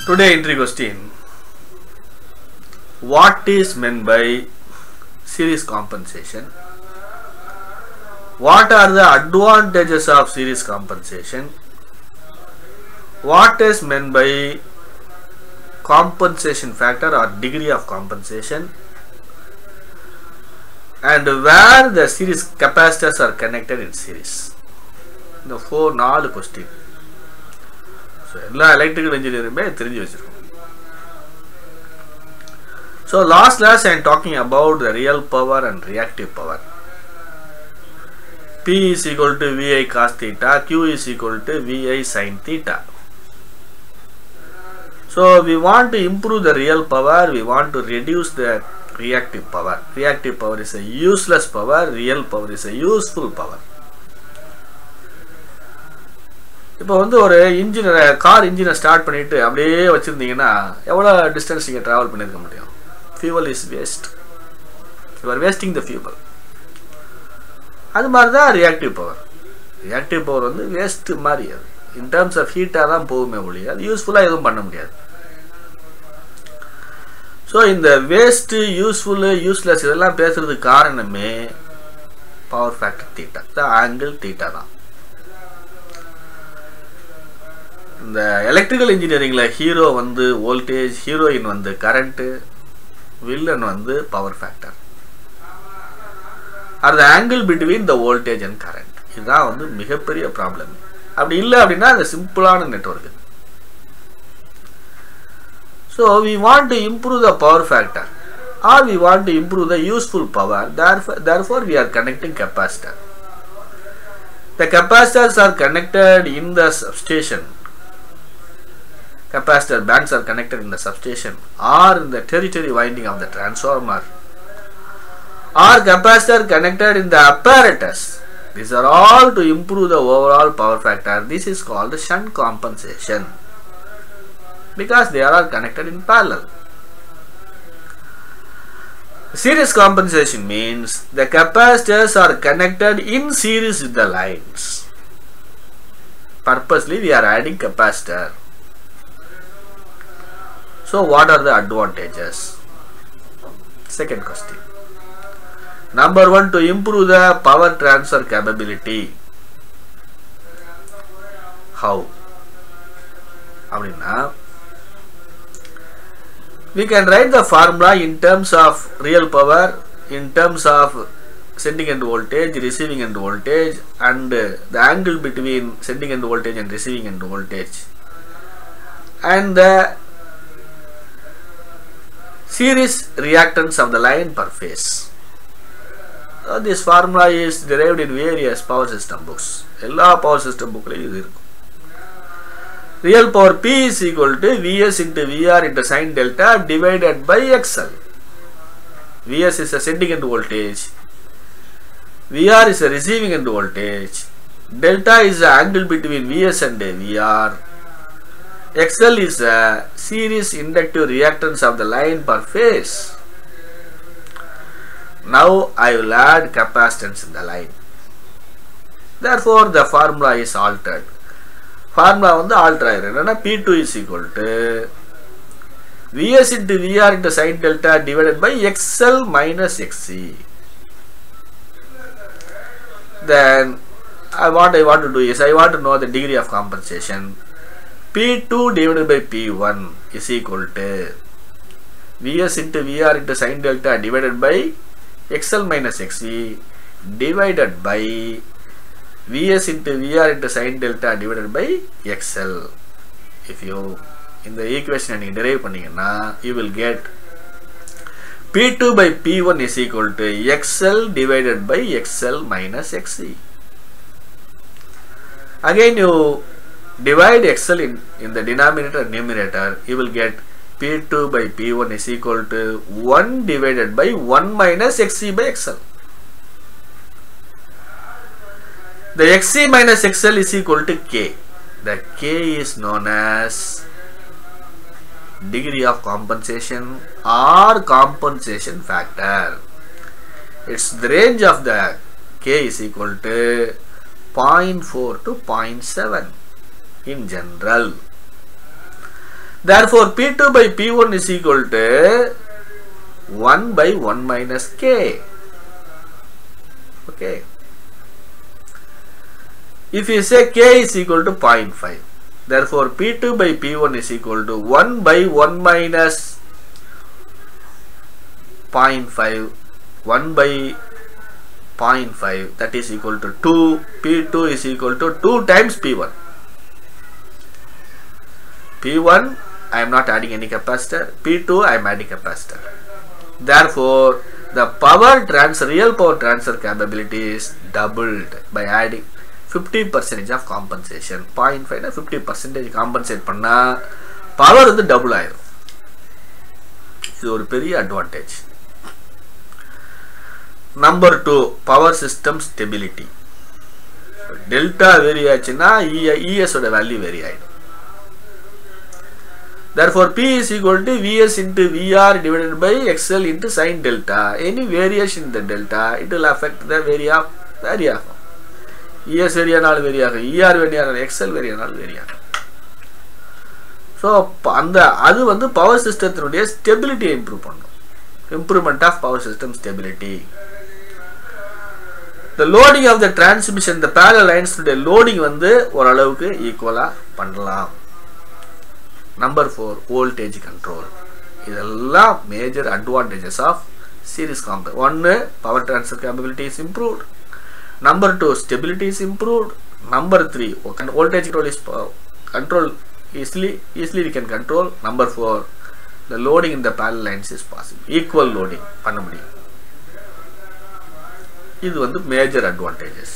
Today entry question. What is meant by series compensation? What are the advantages of series compensation? What is meant by compensation factor or degree of compensation? And where the series capacitors are connected in series? The four question. So, electrical engineering may தெரிஞ்சு வச்சிருக்கோம். So, last class I am talking about the real power and reactive power. P is equal to VI cos theta, Q is equal to VI sin theta. So, we want to improve the real power, we want to reduce the reactive power. Reactive power is a useless power, real power is a useful power. இப்போ வந்து ஒரு car இன்ஜினை start பண்ணிட்டு அப்படியே வச்சிருந்தீங்கன்னா எவ்வளோ distance நீங்கள் travel பண்ணியிருக்க முடியும்? Fuel is waste, you are wasting the fuel. அது மாதிரி தான் ரியாக்டிவ் பவர். ரியாக்டிவ் பவர் வந்து வேஸ்ட் மாதிரி, அது இன் டர்ம்ஸ் ஆஃப் ஹீட்டாக தான் போகுமே ஒழிய அது யூஸ்ஃபுல்லாக எதுவும் பண்ண முடியாது. ஸோ இந்த வேஸ்ட்டு யூஸ்ஃபுல்லு யூஸ்லெஸ் இதெல்லாம் பேசுறதுக்கு காரணமே power factor theta, the angle theta தான். இந்த எலக்ட்ரிக்கல் இன்ஜினியரிங்கில் ஹீரோ வந்து வோல்டேஜ், ஹீரோயின் வந்து கரண்ட்டு, வில்லன் வந்து power factor or the angle between the voltage and current. இதுதான் வந்து மிகப்பெரிய ப்ராப்ளம். அப்படி இல்லை அப்படின்னா அது சிம்பிளான network. So we want to improve the power factor or we want to improve the useful power. therefore we are connecting capacitor. The capacitors are connected in the substation. Capacitor banks are connected in the substation or in the tertiary winding of the transformer, or capacitor connected in the apparatus. These are all to improve the overall power factor. This is called shunt compensation because they are all connected in parallel. Series compensation means the capacitors are connected in series with the lines. Purposely we are adding capacitor. So what are the advantages? Second question. Number one, to improve the power transfer capability. How? அப்படின்னா we can write the formula in terms of real power, in terms of sending end voltage, receiving end voltage, and the angle between sending end voltage and receiving end voltage, and the series reactance of the line per phase. This formula is derived in various power system books. எல்லா power system bookலையும் இது இருக்கும். Real power P is equal to Vs into Vr into sin delta divided by XL. Vs is a sending end voltage, Vr is a receiving end voltage, delta is the angle between Vs and Vr, XL is a series inductive reactance of the line per phase. Now I will add capacitance in the line. Therefore the formula is altered. Formula வந்து alter ஆயிரும். P2 is equal to Vs into Vr into sin delta divided by XL minus XC. Then what I want to do is I want to know the degree of compensation. P2 divided by P1 is equal to Vs into Vr into sin delta divided by XL minus XC divided by Vs into Vr into sin delta divided by XL. If you in the equation you derive பண்ணீங்கன்னா you will get P2 by P1 is equal to XL divided by XL minus XC. Again you divide XL in the denominator and numerator, you will get P2 by P1 is equal to 1 divided by 1 minus XC by XL. The XC minus XL is equal to K. The K is known as degree of compensation or compensation factor. It's the range of the K is equal to 0.4 to 0.7. in general. Therefore, P2 by P1 is equal to 1 by 1 minus K. Okay. If you say K is equal to 0.5, therefore P2 by P1 is equal to 1 by 1 minus 0.5, 1 by 0.5, that is equal to 2. P2 is equal to 2 times P1. P1 I am not adding any capacitor, P2 I am adding capacitor. Therefore, the real power transfer capability is doubled by adding 50% of compensation. 0.5 na 50% compensate panna power வந்து double ஆயிரும். இது ஒரு பெரிய advantage. Number 2, power system stability. Delta vary ஆச்சுன்னா ES ஓட value vary ஆயிடும். Therefore, P is equal to Vs into Vr divided by XL into sin delta. Any variation in the delta, it will affect the vary ஆகும். ES vary ஆனாலும் vary ஆகும், ER vary ஆனாலும், XL vary ஆனாலும் vary ஆகும். So, அது வந்து power systemத்தினுடைய stability improve பண்ணும். Improvement of power system stability. The loading of the transmission, the parallel lines loading வந்து ஓரளவுக்கு ஈக்குவலா பண்ணலாம். Number 4, voltage control. இதெல்லாம் major advantages of series component. 1, power transfer capability is improved. Number 2, stability is improved. Number 3, voltage control is control easily we can control. Number 4, the loading in the parallel lines is possible. Equal loading பண்ண முடியும். இது வந்து major advantages.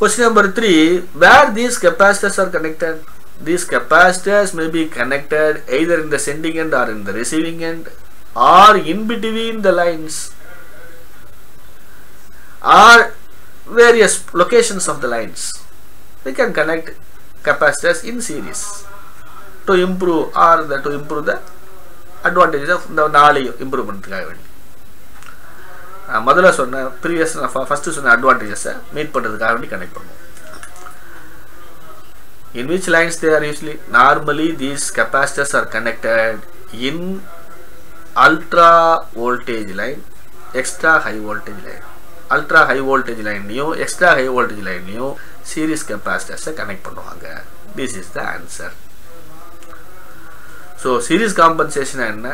Question number 3, where these capacitors are connected? These capacitors may be connected either in the sending end or in the receiving end, or in between the lines, or various locations of the lines. We can connect capacitors in series to improve the advantages of the 4 improvement. முதல்ல சொன்ன previous first சொன்ன advantages meet பண்றதுக்காக வேண்டி connect பண்ணுவோம். In which lines they are usually? Normally these capacitors are connected in ultra voltage line, extra high voltage line. Ultra high voltage line new, extra high voltage line new series capacitors connect பண்ணுவாங்க. This is the answer. So series compensation என்ன?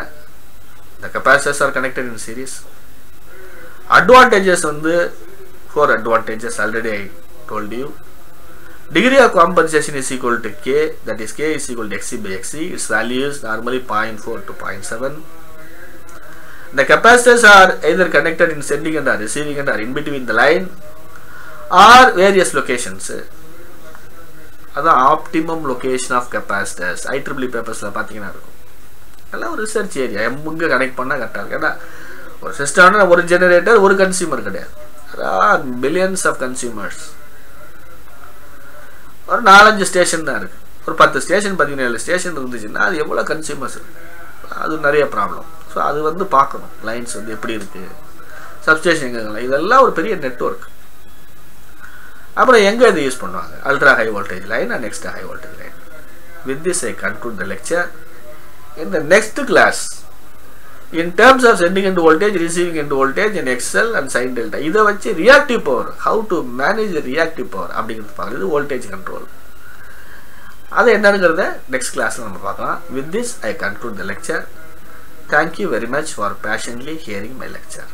The capacitors are connected in series. Advantages வந்து 4 advantages already I told you. Degree of compensation is equal to K, that is K is equal to XC by XC. Its value is normally 0.4 to 0.7. The capacitors are either connected in sending end or receiving end or in between the line or various locations. That's the optimum location of capacitors. IEEE papers la pathina irukum. Alla or research area emunga connect panna correct ah irukku. Or system na or generator or consumer kadaiya. There are billions of consumers. ஒரு 4-5 station தான் இருக்கு. ஒரு 10 station 17 station இருந்துச்சுன்னா அது எவ்வளோ consumers அது நிறைய problem. So அது வந்து பார்க்கணும் லைன்ஸ் வந்து எப்படி இருக்கு, சப்ஸ்டேஷன் எங்கே, இதெல்லாம் ஒரு பெரிய நெட்வொர்க். அப்புறம் எங்கே இது யூஸ் பண்ணுவாங்க? Ultra high voltage line and extra high voltage line. With this I conclude the lecture. In the next class, in terms of sending end voltage, receiving end voltage and XL and sin delta, இதை வச்சு reactive power, how to manage the reactive power அப்படிங்கிறது பார்க்கலாம். இது voltage control. அது என்னங்கிறத next classல நம்ம பார்க்கலாம். With this I conclude the lecture. Thank you very much for patiently hearing my lecture.